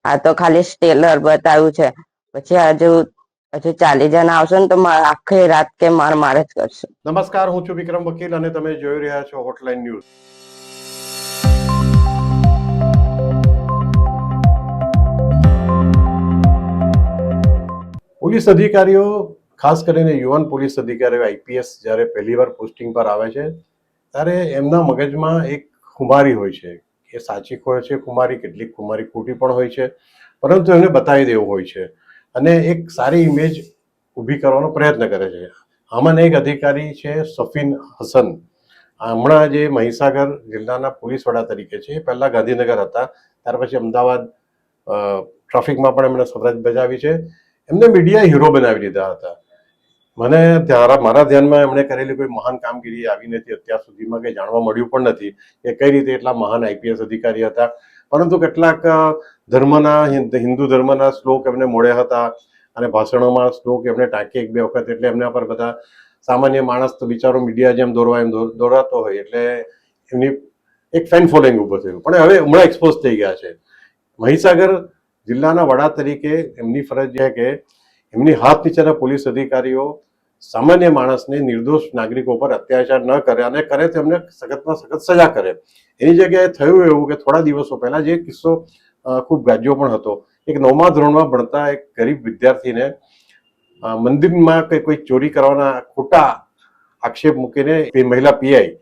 આ તો ખાલી સ્ટેલર બતાવ્યું છે, પછી હજુ 40 જણા આવશે ને તો આખી રાત કે માર જ કરશે. નમસ્કાર, હું છું વિક્રમ વકીલ અને તમે જોઈ રહ્યા છો હોટલાઇન ન્યૂઝ. પોલીસ અધિકારીઓ, ખાસ કરીને યુવાન પોલીસ અધિકારીઓ આઈપીએસ જ્યારે પહેલીવાર પોસ્ટિંગ પર આવે છે ત્યારે એમના મગજમાં એક ખુમારી હોય છે. એ સાચી હોય છે ખુમારી, કેટલીક ખુમારી ખોટી પણ હોય છે, પરંતુ એને બતાવી દેવું હોય છે અને એક સારી ઇમેજ ઊભી કરવાનો પ્રયત્ન કરે છે. આમાંના એક અધિકારી છે સફીન હસન. હમણાં જે મહીસાગર જિલ્લાના પોલીસ વડા તરીકે છે, એ પહેલા ગાંધીનગર હતા, ત્યાર પછી અમદાવાદ ટ્રાફિકમાં પણ એમણે ફરજ બજાવી છે. એમને મીડિયા હીરો બનાવી દીધા હતા. મારા ધ્યાનમાં એમણે કરેલી કોઈ મહાન કામગીરી આવી નથી અત્યાર સુધીમાં, કે જાણવા મળ્યું પણ નથી કે કઈ રીતે એટલા મહાન આઈપીએસ અધિકારી હતા. પરંતુ કેટલાક હિન્દુ ધર્મના શ્લોક એમને મોડ્યા હતા અને ભાષણોમાં શ્લોક એમને ટાંકી એક બે વખત, એટલે એમના પર બધા સામાન્ય માણસ તો બિચારો મીડિયા જેમ દોરાતો હોય એટલે એમની એક ફેન ફોલોઈંગ ઉભો થયું. પણ હવે હમણાં એક્સપોઝ થઈ ગયા છે. મહીસાગર જિલ્લાના વડા તરીકે એમની ફરજ છે કે એમની હાથ નીચેના પોલીસ અધિકારીઓ સામાન્ય માણસને, નિર્દોષ નાગરિકો પર અત્યાચાર ન કરે અને કરે તો એમને સખતમાં સખત સજા કરે. એની જગ્યાએ થયું એવું કે થોડા દિવસો પહેલા જે કિસ્સો ખૂબ ગાજ્યો પણ હતો, એક 9મા ધોરણમાં ભણતા એક ગરીબ વિદ્યાર્થીને મંદિરમાં કોઈ ચોરી કરવાના ખોટા આક્ષેપ મૂકીને મહિલા પીઆઈ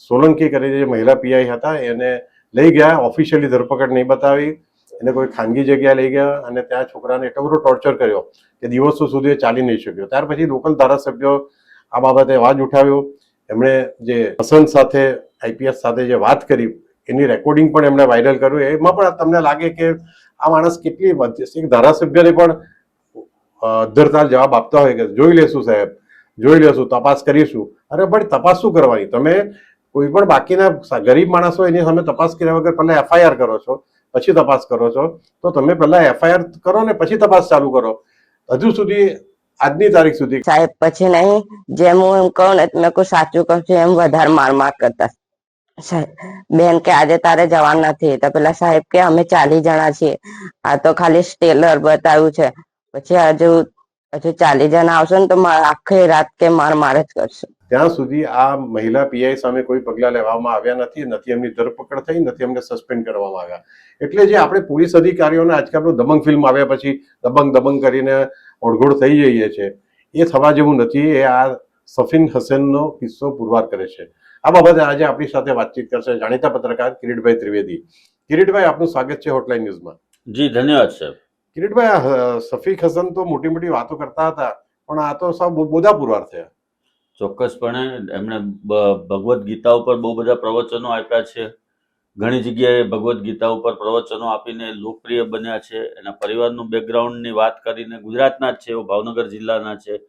સોલંકી કરીને જે મહિલા પીઆઈ હતા એને લઈ ગયા. ઓફિશિયલી ધરપકડ નહીં બતાવી, એને કોઈ ખાનગી જગ્યાએ લઈ ગયા અને ત્યાં છોકરાને એટલો બધો ટોર્ચર કર્યો કે દિવસો સુધી એ ચાલી નહીં શક્યો. ત્યાર પછી લોકલ ધારાસભ્યો આ બાબતે અવાજ ઉઠાવ્યો. એમણે જે હસન સાથે, આઈપીએસ સાથે જે વાત કરી એની રેકોર્ડિંગ પણ એમણે વાયરલ કર્યું. એમાં પણ તમને લાગે કે આ માણસ કેટલી એક ધારાસભ્યને પણ અધ્ધરતાલ જવાબ આપતા હોય કે જોઈ લેશું સાહેબ, જોઈ લેશું, તપાસ કરીશું. અરે ભાઈ, તપાસ શું કરવાની? તમે કોઈ પણ બાકીના ગરીબ માણસો એની સામે તપાસ કર્યા વગર પહેલા એફઆઈઆર કરો છો, પછી તપાસ કરો છો, તો તમે પહેલા એફઆઈઆર કરો ને પછી તપાસ ચાલુ કરો. હજુ સુધી, આજની તારીખ સુધી સાહેબ પછી નહીં, જેમ હું એમ કહું ને મેં કોઈ સાચું કહું છું એમ વધારે માર કરતા. સાહેબ બેન કે આજે તારે જવાનું નથી, તો પેલા સાહેબ કે અમે 40 જણા છીએ, આ તો ખાલી સ્ટેલર બતાવ્યું છે, પછી હજુ 40 જણા આવશે ને તો આખી રાત કે માર જ કરશે. ત્યાં સુધી આ મહિલા પીઆઈ સામે કોઈ પગલા લેવામાં આવ્યા નથી, નથી એમની ધરપકડ થઈ, નથી એમને સસ્પેન્ડ કરવામાં આવ્યા. એટલે જે આપણે પોલીસ અધિકારીઓને આજકાલનું દબંગ ફિલ્મ આવ્યા પછી દબંગ કરીને ઓળઘોળ થઈ જઈએ છે, એ થવા જેવું નથી. એ આ સફીન હસનનો કિસ્સો પુરવાર કરે છે. આ બાબતે આજે આપણી સાથે વાતચીત કરશે જાણીતા પત્રકાર કિરીટભાઈ ત્રિવેદી. કિરીટભાઈ, આપનું સ્વાગત છે હોટલાઇન ન્યૂઝમાં. જી ધન્યવાદ સાહેબ. કિરીટભાઈ, સફીક હસન તો મોટી મોટી વાતો કરતા હતા, પણ આ તો સાવ બોધા પુરવાર થયા. ચોક્કસપણે એમણે ભગવદ્ ગીતા ઉપર બહુ બધા પ્રવચનો આપ્યા છે. ઘણી જગ્યાએ ભગવદ્ ગીતા ઉપર પ્રવચનો આપીને લોકપ્રિય બન્યા છે. એના પરિવારનું બેકગ્રાઉન્ડની વાત કરીને, ગુજરાતના જ છે, એવો ભાવનગર જિલ્લાના છે,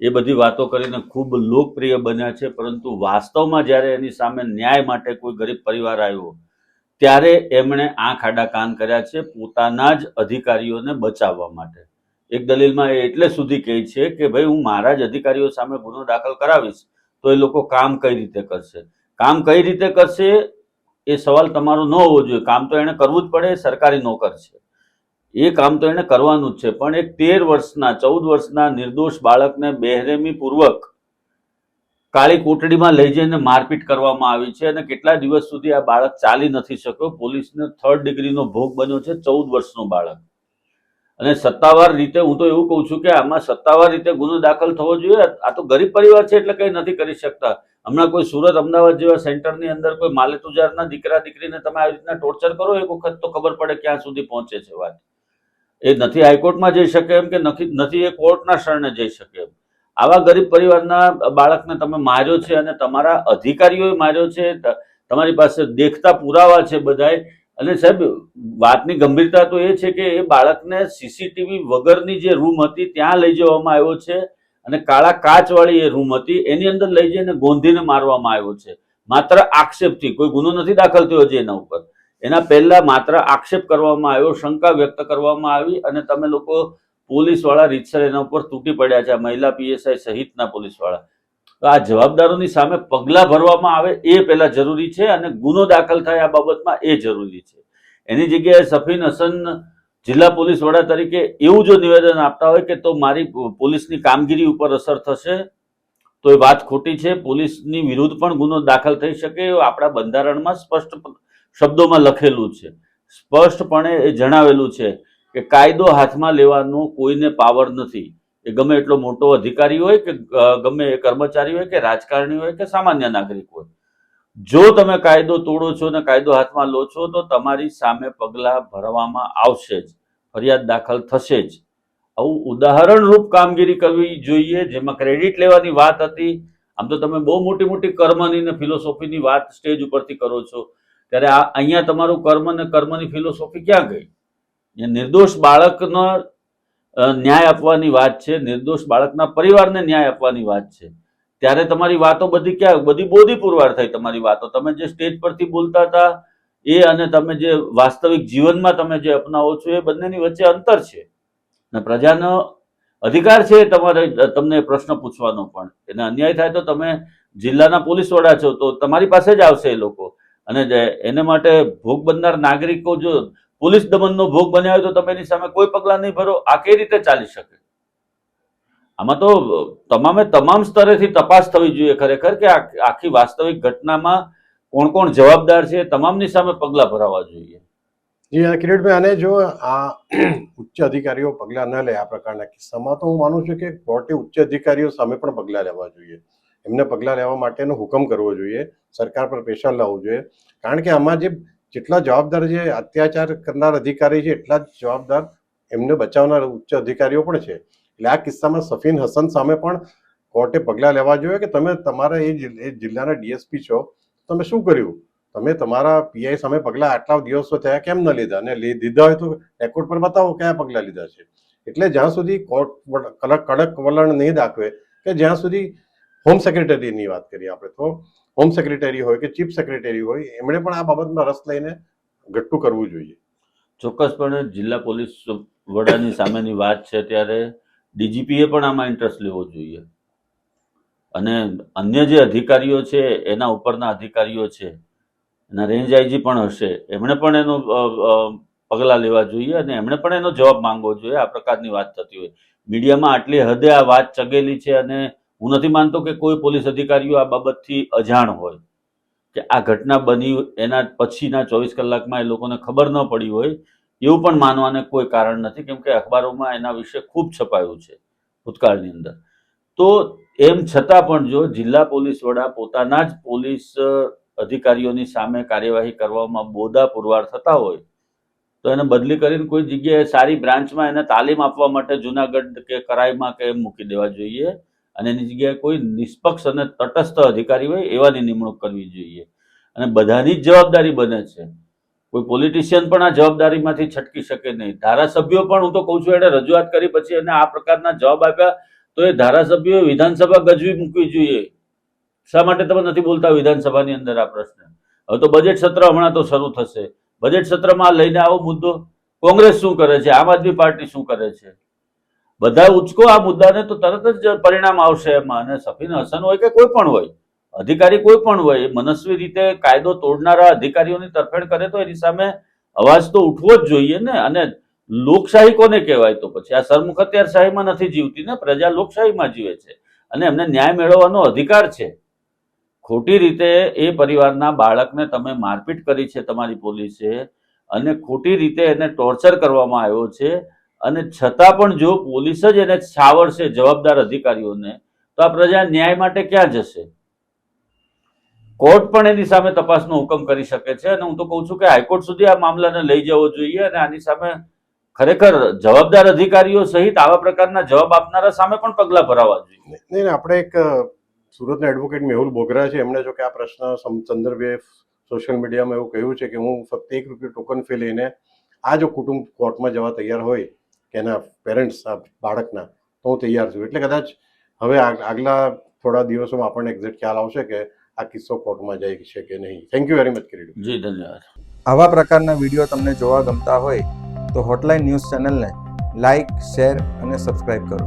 એ બધી વાતો કરીને ખૂબ લોકપ્રિય બન્યા છે. પરંતુ વાસ્તવમાં જ્યારે એની સામે ન્યાય માટે કોઈ ગરીબ પરિવાર આવ્યો ત્યારે એમણે આંખ આડા કાન કર્યા છે પોતાના જ અધિકારીઓને બચાવવા માટે. એક દલીલમાં એ એટલે સુધી કહે છે કે ભાઈ, હું મારા જ અધિકારીઓ સામે ગુનો દાખલ કરાવીશ તો એ લોકો કામ કઈ રીતે કરશે? કામ કઈ રીતે કરશે એ સવાલ તમારો ન હોવો જોઈએ. કામ તો એને કરવું જ પડે, સરકારી નોકર છે, એ કામ તો એને કરવાનું જ છે. પણ એક 13 વર્ષના 14 વર્ષના નિર્દોષ બાળકને બેરહેમી પૂર્વક કાળી કોટડીમાં લઈ જઈને મારપીટ કરવામાં આવી છે અને કેટલા દિવસ સુધી આ બાળક ચાલી નથી શક્યો. પોલીસને 3rd ડિગ્રીનો ભોગ બન્યો છે 14 વર્ષનું બાળક. અને સત્તાવાર રીતે હું તો એવું કહું છું કે આમાં સત્તાવાર રીતે ગુનો દાખલ થવો જોઈએ. આ તો ગરીબ પરિવાર છે એટલે કંઈ નથી કરી શકતા. હમણાં કોઈ સુરત, અમદાવાદ જેવા સેન્ટરની અંદર કોઈ માલેતુજારના દીકરા દીકરીને તમે આવી રીતના ટોર્ચર કરો, એક વખત તો ખબર પડે ક્યાં સુધી પહોંચે છે વાત. એ નથી હાઈકોર્ટમાં જઈ શકે એમ કે નથી એ કોર્ટના શરણે જઈ શકે એમ. આવા ગરીબ પરિવારના બાળકને તમે માર્યો છે અને તમારા અધિકારીઓએ માર્યો છે. તમારી પાસે દેખતા પુરાવા છે બધાય. અને સાહેબ, વાતની ગંભીરતા તો એ છે કે એ બાળકને સીસીટીવી વગરની જે રૂમ હતી ત્યાં લઈ જવામાં આવ્યો છે અને કાળા કાચવાળી એ રૂમ હતી, એની અંદર લઈ જઈને ગોંધીને મારવામાં આવ્યો છે માત્ર આક્ષેપથી. કોઈ ગુનો નથી દાખલ થયો છે એના ઉપર. એના પહેલા માત્ર આક્ષેપ કરવામાં આવ્યો, શંકા વ્યક્ત કરવામાં આવી અને તમે લોકો પોલીસવાળા રીતસર એના ઉપર તૂટી પડ્યા છે, મહિલા પીએસઆઈ સહિતના પોલીસવાળા. તો આ જવાબદારોની સામે પગલાં ભરવામાં આવે એ પહેલા જરૂરી છે અને ગુનો દાખલ થાય આ બાબતમાં એ જરૂરી છે. એની જગ્યાએ સફીન હસન જિલ્લા પોલીસ વડા તરીકે એવું જો નિવેદન આપતા હોય કે તો મારી પોલીસની કામગીરી ઉપર અસર થશે, તો એ વાત ખોટી છે. પોલીસની વિરુદ્ધ પણ ગુનો દાખલ થઈ શકે એવું આપણા બંધારણમાં સ્પષ્ટ શબ્દોમાં લખેલું છે. સ્પષ્ટપણે એ જણાવેલું છે કે કાયદો હાથમાં લેવાનો કોઈને પાવર નથી. એ ગમે એટલો મોટો અધિકારી હોય કે ગમે એ કર્મચારી હોય કે રાજકારણી હોય કે સામાન્ય નાગરિક હોય, જો તમે કાયદો તોડો છો ને કાયદો હાથમાં લો છો તો તમારી સામે પગલાં ભરવામાં આવશે જ, ફરિયાદ દાખલ થશે જ. આવું ઉદાહરણરૂપ કામગીરી કરવી જોઈએ, જેમાં ક્રેડિટ લેવાની વાત હતી. આમ તો તમે બહુ મોટી મોટી કર્મની ને ફિલોસોફીની વાત સ્ટેજ ઉપરથી કરો છો, ત્યારે અહીંયા તમારું કર્મ ને કર્મની ફિલોસોફી ક્યાં ગઈ? એ નિર્દોષ બાળકનો ન્યાય આપવાની વાત છે, નિર્દોષ બાળકના પરિવારને ન્યાય આપવાની વાત છે. ત્યારે તમારી વાતો બધી ક્યાં? બધી બોધી પુરવાર થઈ તમારી વાતો. તમે જે સ્ટેજ પરથી બોલતા હતા એ અને તમે જે વાસ્તવિક જીવનમાં તમે જે અપનાવો છો એ બંનેની વચ્ચે અંતર છે. અને પ્રજાનો અધિકાર છે તમને પ્રશ્ન પૂછવાનો, પણ એને અન્યાય થાય તો તમે જિલ્લાના પોલીસ વડા છો તો તમારી પાસે જ આવશે એ લોકો. અને એને માટે ભોગ બનનાર નાગરિકો જો પોલીસ દમનનો ભોગ બન્યા હોય તો તમે એની સામે કોઈ પગલાં નહીં ભરો. આ કઈ રીતે ચાલી શકે? આમાં તો તમામ સ્તરેથી તપાસ થવી જોઈએ ખરેખર કે આખી વાસ્તવિક ઘટનામાં કોણ કોણ જવાબદાર છે, તમામની સામે પગલાં ભરાવા જોઈએ. જી કિરીટભાઈ, આને જો આ ઉચ્ચ અધિકારીઓ પગલાં ન લે આ પ્રકારના કિસ્સામાં, તો હું માનું છું કે કોર્ટે ઉચ્ચ અધિકારીઓ સામે પણ પગલાં લેવા જોઈએ. એમને પગલાં લેવા માટેનો હુકમ કરવો જોઈએ, સરકાર પર પ્રેશર લાવવું જોઈએ. કારણ કે આમાં જેટલા જવાબદાર જે અત્યાચાર કરનાર અધિકારી છે એટલા જ જવાબદાર એમને બચાવનાર ઉચ્ચ અધિકારીઓ પણ છે. એટલે આ કિસ્સામાં સફીન હસન સામે પણ કોર્ટે પગલાં લેવા જોઈએ કે તમે તમારા એ જિલ્લાના ડીએસપી છો, તમે શું કર્યું? તમે તમારા પીઆઈ સામે પગલાં આટલા દિવસો થયા કેમ ન લીધા? અને લીધા હોય તો રેકોર્ડ પર બતાવો કયા પગલાં લીધા છે. એટલે જ્યાં સુધી કોર્ટ કડક વલણ નહીં દાખવે કે જ્યાં સુધી હોમ સેક્રેટરીની વાત કરીએ આપણે, તો હોમ સેક્રેટરી હોય કે ચીફ સેક્રેટરી હોય, એમણે પણ આ બાબતમાં રસ લઈને ઘટતું કરવું જોઈએ. ચોક્કસપણે જિલ્લા પોલીસ વડાની સામેની વાત છે ત્યારે ડીજીપીએ પણ આમાં ઇન્ટરેસ્ટ લેવો જોઈએ. અને અન્ય જે અધિકારીઓ છે એના ઉપરના અધિકારીઓ છે, એના રેન્જ આઈજી પણ હશે, એમણે પણ એનો પગલાં લેવા જોઈએ અને એમણે પણ એનો જવાબ માંગવો જોઈએ. આ પ્રકારની વાત થતી હોય મીડિયામાં આટલી હદે આ વાત ચગેલી છે અને હું નથી માનતો કે કોઈ પોલીસ અધિકારીઓ આ બાબતથી અજાણ હોય કે આ ઘટના બની એના પછીના 24 કલાકમાં એ લોકોને ખબર ન પડી હોય, એવું પણ માનવાને કોઈ કારણ નથી, કેમ કે અખબારોમાં એના વિશે ખૂબ છપાયું છે ભૂતકાળની અંદર. તો એમ છતાં પણ જો જિલ્લા પોલીસ વડા પોતાના જ પોલીસ અધિકારીઓની સામે કાર્યવાહી કરવામાં બોધા પુરવાર થતા હોય તો એને બદલી કરીને કોઈ જગ્યાએ સારી બ્રાન્ચમાં એને તાલીમ આપવા માટે જુનાગઢ કે કરાઈમાં કે મૂકી દેવા જોઈએ અને એની જગ્યાએ કોઈ નિષ્પક્ષ અને તટસ્થ અધિકારી હોય એવાની નિમણૂક કરવી જોઈએ. અને બધાની જ જવાબદારી બને છે, કોઈ પોલિટિશિયન પણ આ જવાબદારીમાંથી છટકી શકે નહીં. ધારાસભ્યો પણ, હું તો કહું છું, એને રજૂઆત કરી પછી એને આ પ્રકારના જવાબ આપ્યા તો એ ધારાસભ્યોએ વિધાનસભા ગજવી મૂકવી જોઈએ. શા માટે તમે નથી બોલતા વિધાનસભાની અંદર આ પ્રશ્ન? હવે તો બજેટ સત્ર હમણાં તો શરૂ થશે. બજેટ સત્રમાં લઈને આવો મુદ્દો. કોંગ્રેસ શું કરે છે, આમ આદમી પાર્ટી શું કરે છે? બધા ઉચકો આ મુદ્દાને તો તરત જ પરિણામ આવશે એમાં. અને સફીન હસન હોય કે કોઈ પણ હોય, અધિકારી કોઈ પણ હોય, મનસ્વી રીતે કાયદો તોડનારા અધિકારીઓની તરફેણ કરે તો એની સામે અવાજ તો ઉઠવો જ જોઈએ ને. અને લોકશાહી કોને કહેવાય? તો પછી આ સરમુખત્યારશાહીમાં નથી જીવતી ને, પ્રજા લોકશાહીમાં જીવે છે અને એમને ન્યાય મેળવવાનો અધિકાર છે. ખોટી રીતે એ પરિવારના બાળકને તમે મારપીટ કરી છે તમારી પોલીસે, અને ખોટી રીતે એને ટોર્ચર કરવામાં આવ્યો છે, અને છતાં પણ જો પોલીસ જ એને છાવરશે જવાબદાર અધિકારીઓને, તો આ પ્રજા ન્યાય માટે ક્યાં જશે? કોર્ટ પણ એની સામે તપાસનો હુકમ કરી શકે છે અને હું તો કહું છું કે હાઈકોર્ટ સુધી આ મામલાને લઈ જવો જોઈએ અને આની સામે ખરેખર જવાબદાર અધિકારીઓ સહિત આવા પ્રકારના જવાબ આપનારા સામે પણ પગલાં ભરાવા જોઈએ. નહીં, આપણે એક સુરતના એડવોકેટ મેહુલ બોગરા છે, એમણે જો કે આ પ્રશ્ન સંદર્ભે સોશિયલ મીડિયામાં એવું કહ્યું છે કે હું ફક્ત ₹1 ટોકન ફી લઈને આ જો કુટુંબ કોર્ટમાં જવા તૈયાર હોય કે એના પેરેન્ટ્સ આ બાળકના, તો હું તૈયાર છું. એટલે કદાચ હવે આગલા થોડા દિવસોમાં આપણને એક્ઝેક્ટ ખ્યાલ આવશે કે આ કિસ્સો કોર્ટમાં જાય છે કે નહીં. Thank you very much Kirit. Ji ધન્યવાદ. આવા પ્રકારના વિડીયો તમને જોવા ગમતા હોય તો હોટલાઇન ન્યૂઝ ચેનલને લાઇક, શેર અને સબસ્ક્રાઇબ કરો.